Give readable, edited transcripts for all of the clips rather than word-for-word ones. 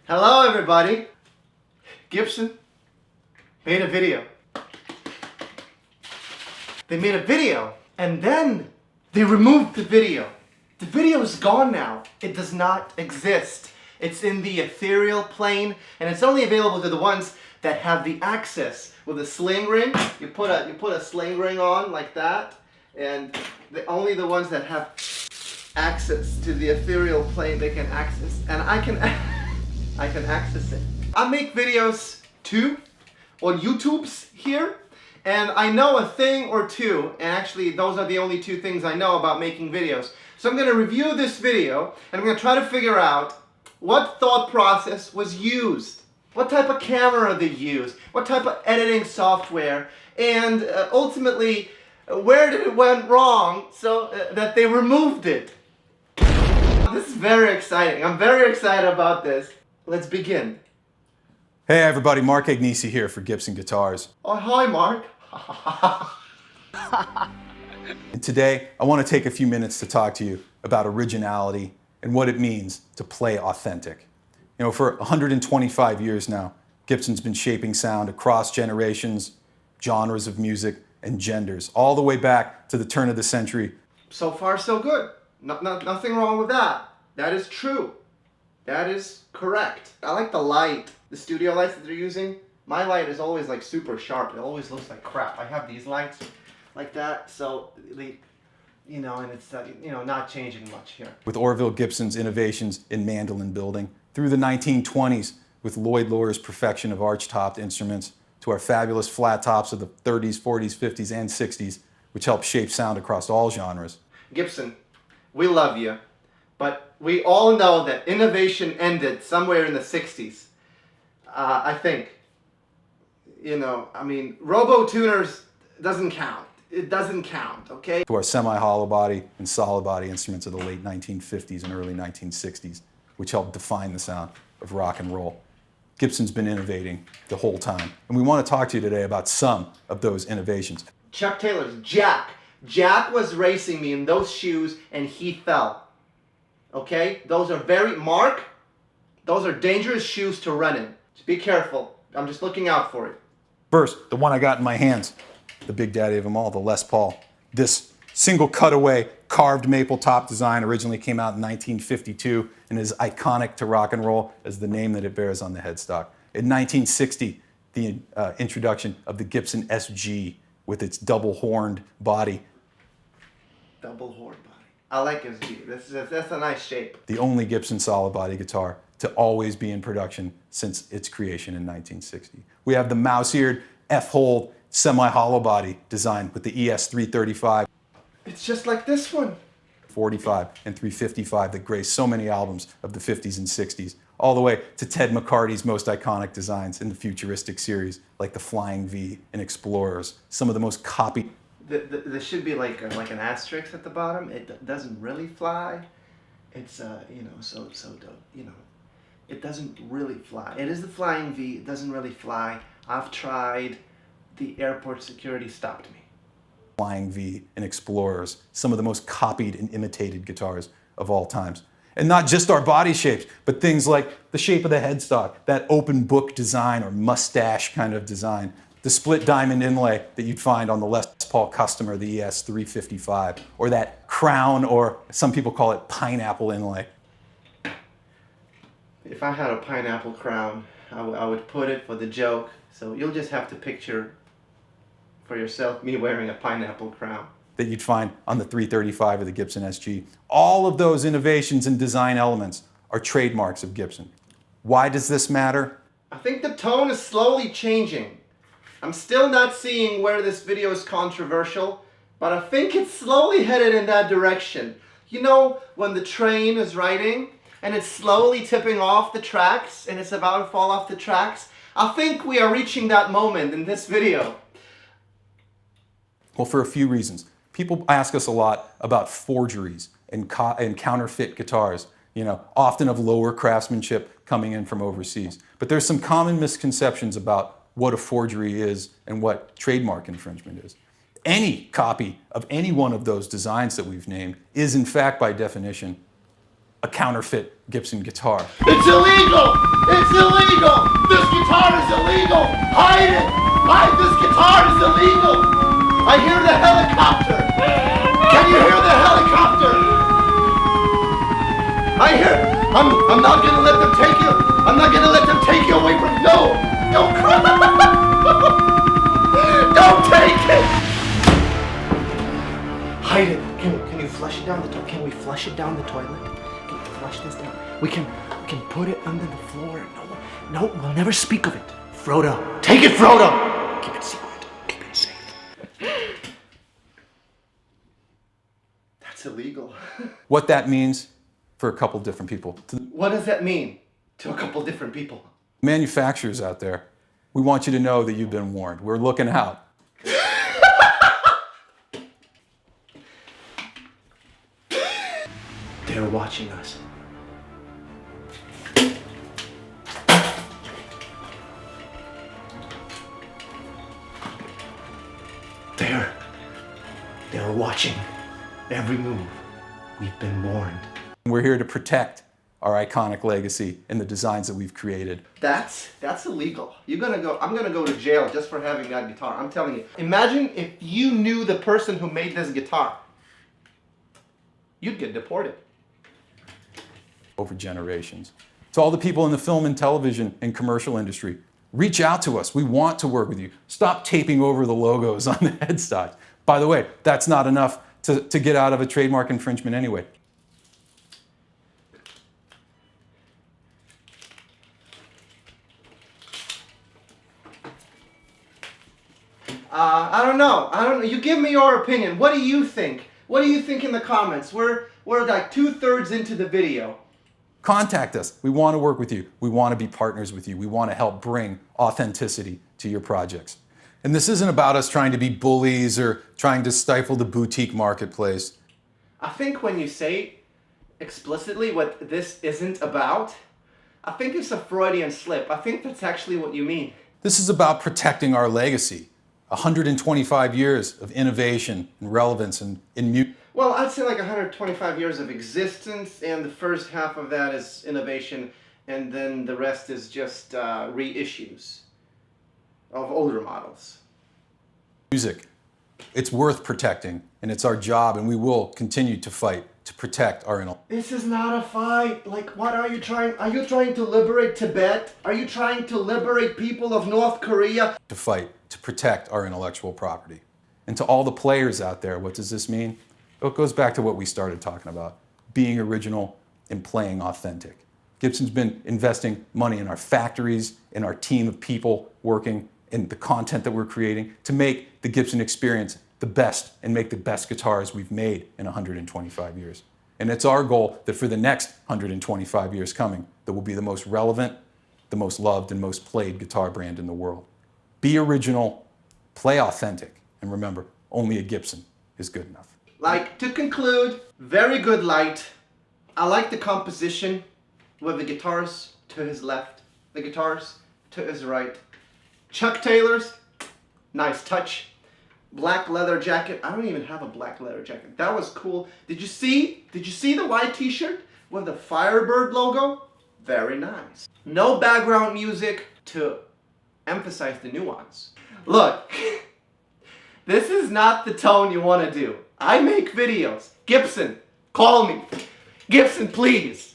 Hello everybody! Gibson made a video. They made a video and then they removed the video. The video is gone now. It does not exist. It's in the ethereal plane and it's only available to the ones that have the access with a sling ring. You put a sling ring on like that, and only the ones that have access to the ethereal plane they can access, and I can access it. I make videos too on YouTube's here, and I know a thing or two, and actually those are the only two things I know about making videos. So I'm going to review this video and I'm going to try to figure out what thought process was used, what type of camera they used, what type of editing software, and ultimately where did it went wrong so that they removed it. This is very exciting. I'm very excited about this. Let's begin. Hey everybody, Mark Agnesi here for Gibson Guitars. Oh, hi Mark. And today I want to take a few minutes to talk to you about originality and what it means to play authentic. You know, for 125 years now, Gibson's been shaping sound across generations, genres of music, and genders, all the way back to the turn of the century. So far so good. Nothing wrong with that. That is true. That is correct. I like the light, the studio lights that they're using. My light is always like super sharp. It always looks like crap. I have these lights like that, so they, you know, and it's not changing much here. With Orville Gibson's innovations in mandolin building, through the 1920s with Lloyd Lohr's perfection of arch-topped instruments, to our fabulous flat tops of the 30s, 40s, 50s, and 60s, which helped shape sound across all genres. Gibson, we love you, but we all know that innovation ended somewhere in the 60s. I think. You know, I mean, robo-tuners doesn't count. It doesn't count, okay? To our semi-hollow body and solid body instruments of the late 1950s and early 1960s, which helped define the sound of rock and roll. Gibson's been innovating the whole time. And we want to talk to you today about some of those innovations. Chuck Taylor's Jack. Jack was racing me in those shoes and he fell. Okay? Those are those are dangerous shoes to run in. Just be careful. I'm just looking out for it. First, the one I got in my hands, the big daddy of them all, the Les Paul. This single cutaway carved maple top design originally came out in 1952 and is iconic to rock and roll as the name that it bears on the headstock. In 1960, the introduction of the Gibson SG with its double-horned body. Double-horned body. I like SG. That's a nice shape. The only Gibson solid body guitar to always be in production since its creation in 1960. We have the mouse-eared F-hold semi-hollow body design with the ES335. It's just like this one. 45 and 355 that grace so many albums of the 50s and 60s, all the way to Ted McCarty's most iconic designs in the futuristic series, like the Flying V and Explorers, some of the most copied. There should be like an asterisk at the bottom. It doesn't really fly. It's it doesn't really fly. It is the Flying V. It doesn't really fly. I've tried. The airport security stopped me. Flying V and Explorers, some of the most copied and imitated guitars of all times. And not just our body shapes, but things like the shape of the headstock, that open book design or mustache kind of design, the split diamond inlay that you'd find on the Les Paul Customer, the ES355, or that crown, or some people call it pineapple inlay. If I had a pineapple crown, I would put it for the joke, so you'll just have to picture for yourself me wearing a pineapple crown. That you'd find on the 335 of the Gibson SG. All of those innovations and design elements are trademarks of Gibson. Why does this matter? I think the tone is slowly changing. I'm still not seeing where this video is controversial, but I think it's slowly headed in that direction. You know, when the train is riding and it's slowly tipping off the tracks and it's about to fall off the tracks, I think we are reaching that moment in this video. Well, for a few reasons. People ask us a lot about forgeries and counterfeit guitars, you know, often of lower craftsmanship coming in from overseas. But there's some common misconceptions about what a forgery is and what trademark infringement is. Any copy of any one of those designs that we've named is, in fact, by definition, a counterfeit Gibson guitar. It's illegal! It's illegal! This guitar is illegal! Hide it! Hide this guitar is illegal! I hear the helicopter! Can you hear the helicopter? I hear... I'm not gonna let them take you! I'm not gonna let them take you away from... No! Don't cry! Don't take it! Hide it! Can you flush it down the toilet? Can we flush it down the toilet? Can we flush this down? We can put it under the floor. No, we'll never speak of it. Frodo, take it, Frodo! Keep it secret. Keep it safe. That's illegal. What that means for a couple different people. To the What does that mean to a couple different people? manufacturers out there, we want you to know that you've been warned. We're looking out. They're watching us. They're watching every move. We've been warned. We're here to protect our iconic legacy and the designs that we've created. That's illegal. I'm gonna go to jail just for having that guitar. I'm telling you. Imagine if you knew the person who made this guitar. You'd get deported. Over generations. To all the people in the film and television and commercial industry, reach out to us. We want to work with you. Stop taping over the logos on the headstocks. By the way, that's not enough to get out of a trademark infringement anyway. I don't know. You give me your opinion. What do you think? What do you think in the comments? We're like 2/3 into the video. Contact us. We want to work with you. We want to be partners with you. We want to help bring authenticity to your projects. And this isn't about us trying to be bullies or trying to stifle the boutique marketplace. I think when you say explicitly what this isn't about, I think it's a Freudian slip. I think that's actually what you mean. This is about protecting our legacy. 125 years of innovation and relevance in music. Well, I'd say like 125 years of existence, and the first half of that is innovation, and then the rest is just reissues of older models. Music. It's worth protecting, and it's our job, and we will continue to fight to protect our intellectual. This is not a fight. Like, what are you trying? Are you trying to liberate Tibet? Are you trying to liberate people of North Korea? To fight to protect our intellectual property. And to all the players out there, what does this mean? It goes back to what we started talking about, being original and playing authentic. Gibson's been investing money in our factories, in our team of people working, in the content that we're creating to make the Gibson experience the best and make the best guitars we've made in 125 years. And it's our goal that for the next 125 years coming, that will be the most relevant, the most loved, and most played guitar brand in the world. Be original, play authentic, and remember, only a Gibson is good enough. Like, to conclude, very good light. I like the composition with the guitars to his left, the guitars to his right. Chuck Taylor's, nice touch. Black leather jacket. I don't even have a black leather jacket. That was cool. Did you see the white t-shirt with the Firebird logo? Very nice. No background music to emphasize the nuance. Look, this is not the tone you want to do. I make videos. Gibson, call me. Gibson, please.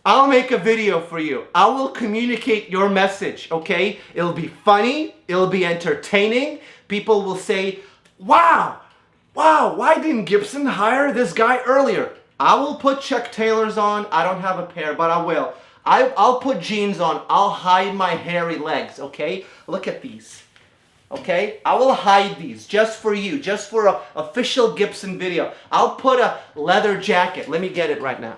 I'll make a video for you. I will communicate your message, okay? It'll be funny. It'll be entertaining. People will say, wow, why didn't Gibson hire this guy earlier? I will put Chuck Taylors on. I don't have a pair, but I will. I'll put jeans on. I'll hide my hairy legs, okay? Look at these. Okay? I will hide these just for you, just for an official Gibson video. I'll put a leather jacket. Let me get it right now.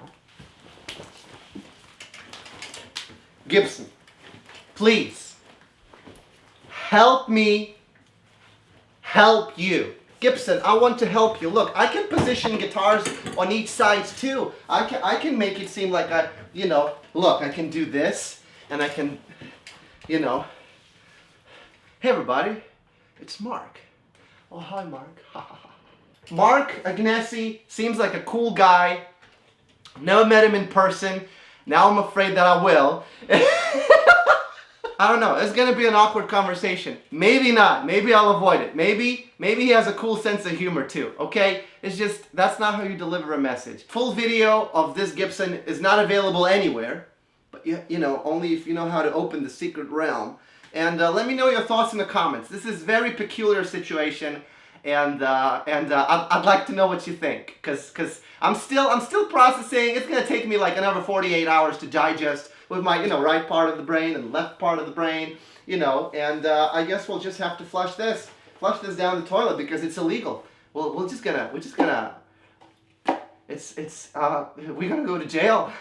Gibson, please, help me help you. Gibson, I want to help you. Look, I can position guitars on each side too. I can make it seem like look, I can do this, and I can, Hey everybody, it's Mark. Oh, hi Mark. Mark Agnesi seems like a cool guy. Never met him in person. Now I'm afraid that I will. I don't know. It's gonna be an awkward conversation. Maybe not. Maybe I'll avoid it. Maybe he has a cool sense of humor too. Okay? It's just that's not how you deliver a message. Full video of this Gibson is not available anywhere, but you know, only if you know how to open the secret realm. And let me know your thoughts in the comments. This is a very peculiar situation, and I'd like to know what you think, because I'm still processing. It's gonna take me like another 48 hours to digest with my right part of the brain and left part of the brain, and I guess we'll just have to flush this down the toilet because it's illegal. We're gonna go to jail.